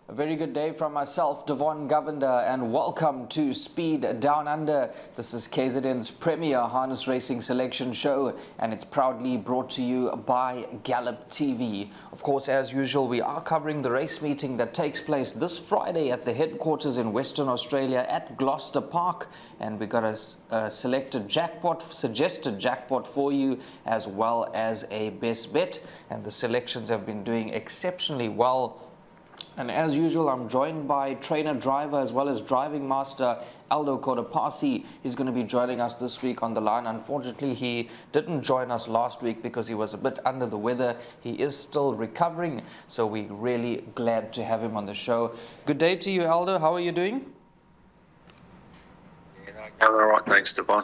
A very good day from myself, Devon Govender, and welcome to Speed Down Under. This is KZN's premier harness racing selection show, and it's proudly brought to you by Gallop TV. Of course, as usual, we are covering the race meeting that takes place this Friday at the headquarters in Western Australia at Gloucester Park, and we got a suggested jackpot for you, as well as a best bet, and the selections have been doing exceptionally well. And as usual, I'm joined by trainer, driver, as well as driving master Aldo Kodapasi. He's going to be joining us this week on the line. Unfortunately, he didn't join us last week because he was a bit under the weather. He is still recovering, so we're really glad to have him on the show. Good day to you, Aldo. How are you doing? Yeah, all right, thanks, Devon.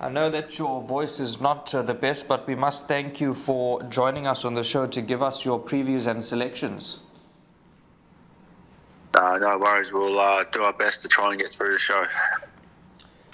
I know that your voice is not the best, but we must thank you for joining us on the show to give us your previews and selections. No worries, we'll do our best to try and get through the show.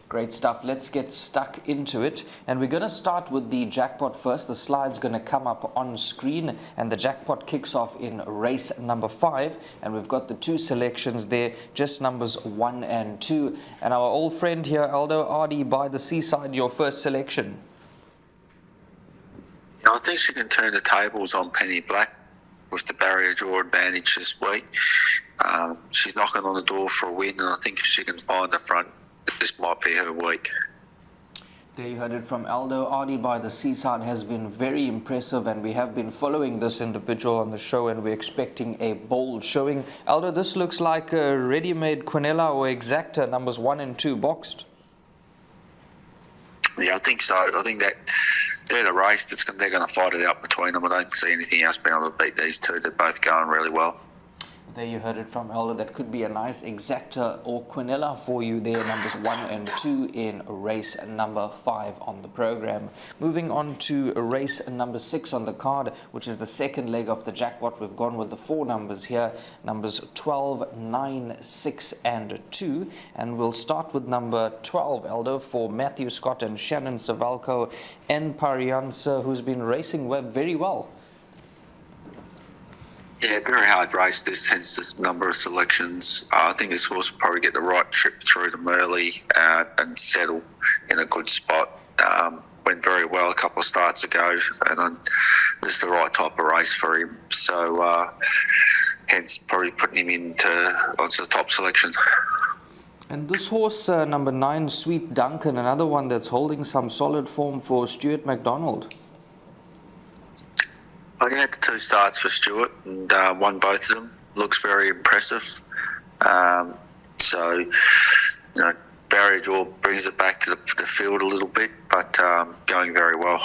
Great stuff. Let's get stuck into it. And we're going to start with the jackpot first. The slide's going to come up on screen, and the jackpot kicks off in race number 5. And we've got the two selections there, just numbers 1 and 2. And our old friend here, Aldo, Ardy by the Seaside, your first selection. I think she can turn the tables on Penny Black with the barrier draw advantage this week. She's knocking on the door for a win, and I think if she can find the front, this might be her week. There you heard it from Aldo. Ardy by the Seaside has been very impressive, and we have been following this individual on the show, and we're expecting a bold showing. Aldo, this looks like a ready-made Quinella or Exacta, numbers 1 and 2 boxed. Yeah, I think so. I think that they're the race. They're going to fight it out between them. I don't see anything else being able to beat these two. They're both going really well. There you heard it from Aldo. That could be a nice Exacta or Quinella for you there, numbers 1 and 2 in race number 5 on the program. Moving on to race number 6 on the card, which is the second leg of the jackpot. We've gone with the 4 numbers here, numbers 12, 9, 6 and 2. And we'll start with number 12, Aldo, for Matthew Scott and Shannon Savalco and Pariansa, who's been racing very well. Yeah, very hard race this, hence this number of selections. I think this horse will probably get the right trip through them early and settle in a good spot. Went very well a couple of starts ago, and this is the right type of race for him. So hence probably putting him into the top selection. And this horse, number 9, Sweet Duncan, another one that's holding some solid form for Stuart McDonald. I had the 2 starts for Stuart and won both of them. Looks very impressive. So, barrier draw brings it back to the field a little bit, but going very well.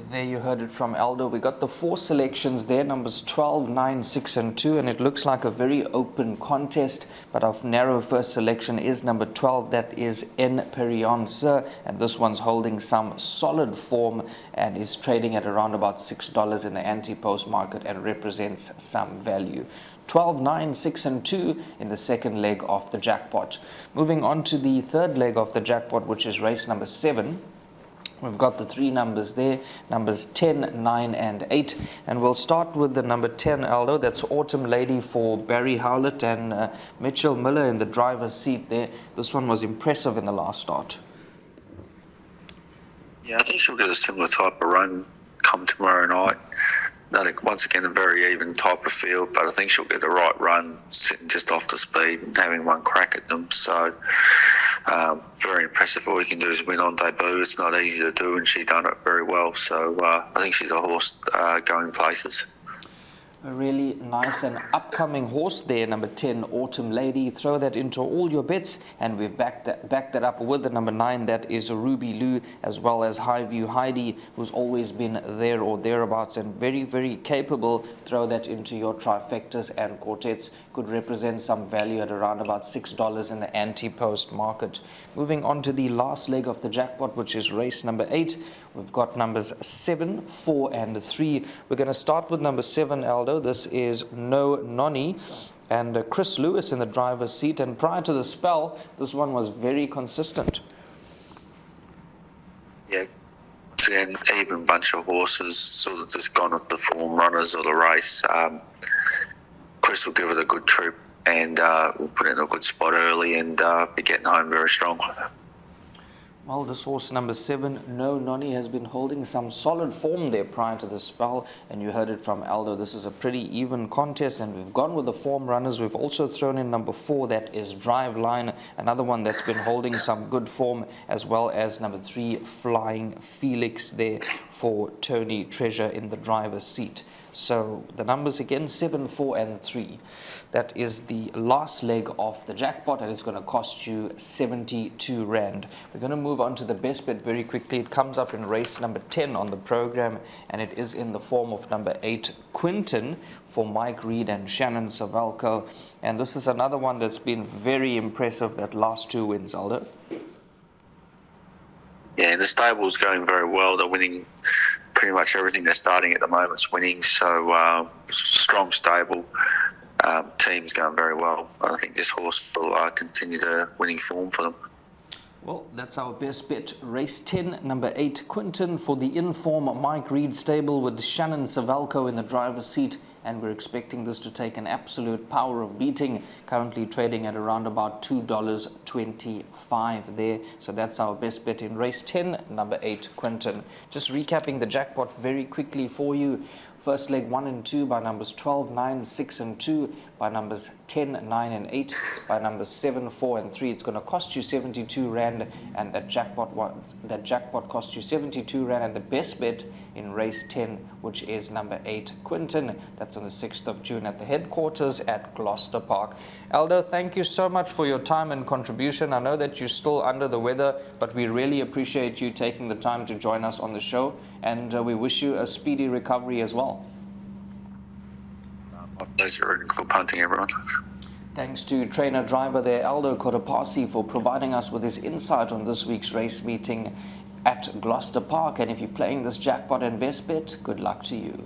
There you heard it from Aldo. We got the 4 selections there, numbers 12, 9, 6 and 2, and it looks like a very open contest, but our narrow first selection is number 12, that is En Perionce, and this one's holding some solid form and is trading at around about $6 in the anti-post market and represents some value. 12, 9, 6 and 2 in the second leg of the jackpot. Moving on to the third leg of the jackpot, which is race number 7. We've got the 3 numbers there, numbers 10, 9 and 8. And we'll start with the number 10, Aldo. That's Autumn Lady for Barry Howlett and Mitchell Miller in the driver's seat there. This one was impressive in the last start. Yeah, I think she'll get a similar type of run come tomorrow night. Once again, a very even type of field, but I think she'll get the right run, sitting just off the speed and having one crack at them. So, very impressive. All you can do is win on debut. It's not easy to do, and she's done it very well. So, I think she's a horse going places. A really nice and upcoming horse there, number 10, Autumn Lady. Throw that into all your bets, and we've backed that up with the number 9, that is Ruby Lou, as well as Highview Heidi, who's always been there or thereabouts and very, very capable. Throw that into your trifectas and quartets. Could represent some value at around about $6 in the anti-post market. Moving on to the last leg of the jackpot, which is race number 8. We've got numbers 7, 4 and 3. We're going to start with number 7, Aldo. This is No Nonny, and Chris Lewis in the driver's seat. And prior to the spell, this one was very consistent. Yeah, an even bunch of horses, sort of just gone off the form runners of the race. Chris will give it a good trip, and we'll put it in a good spot early and be getting home very strong. Well, this horse number 7, No Nonny, has been holding some solid form there prior to the spell, and you heard it from Aldo. This is a pretty even contest, and we've gone with the form runners. We've also thrown in number 4, that is Drive Line, another one that's been holding some good form, as well as number 3, Flying Felix there for Tony Treasure in the driver's seat. So the numbers again, 7, 4 and 3. That is the last leg of the jackpot, and it's going to cost you 72 Rand. We're going to move on to the best bet very quickly. It comes up in race number 10 on the program, and it is in the form of number 8, Quinton, for Mike Reed and Shannon Savalco. And this is another one that's been very impressive, that last 2 wins, Aldo. Yeah, the stable's going very well. They're winning pretty much everything they're starting at the moment's winning. So strong stable. Team's going very well. I think this horse will continue the winning form for them. Well, that's our best bet. Race 10, number 8, Quinton, for the inform Mike Reed stable with Shannon Savalco in the driver's seat. And we're expecting this to take an absolute power of beating, currently trading at around about $2.25 there. So that's our best bet in race 10, number 8, Quinton. Just recapping the jackpot very quickly for you. First leg 1 and 2 by numbers 12, 9, 6 and 2, by numbers 10, 9 and 8, by numbers 7, 4 and 3. It's going to cost you 72 Rand, and that jackpot cost you 72 Rand. And the best bet in race 10, which is number 8, Quinton, that's on the 6th of June at the headquarters at Gloucester Park. Aldo, thank you so much for your time and contribution. I know that you're still under the weather, but we really appreciate you taking the time to join us on the show, and we wish you a speedy recovery as well. My pleasure. Good punting, everyone. Thanks to trainer driver there, Aldo Kotopasi, for providing us with his insight on this week's race meeting at Gloucester Park. And if you're playing this jackpot and best bet, good luck to you.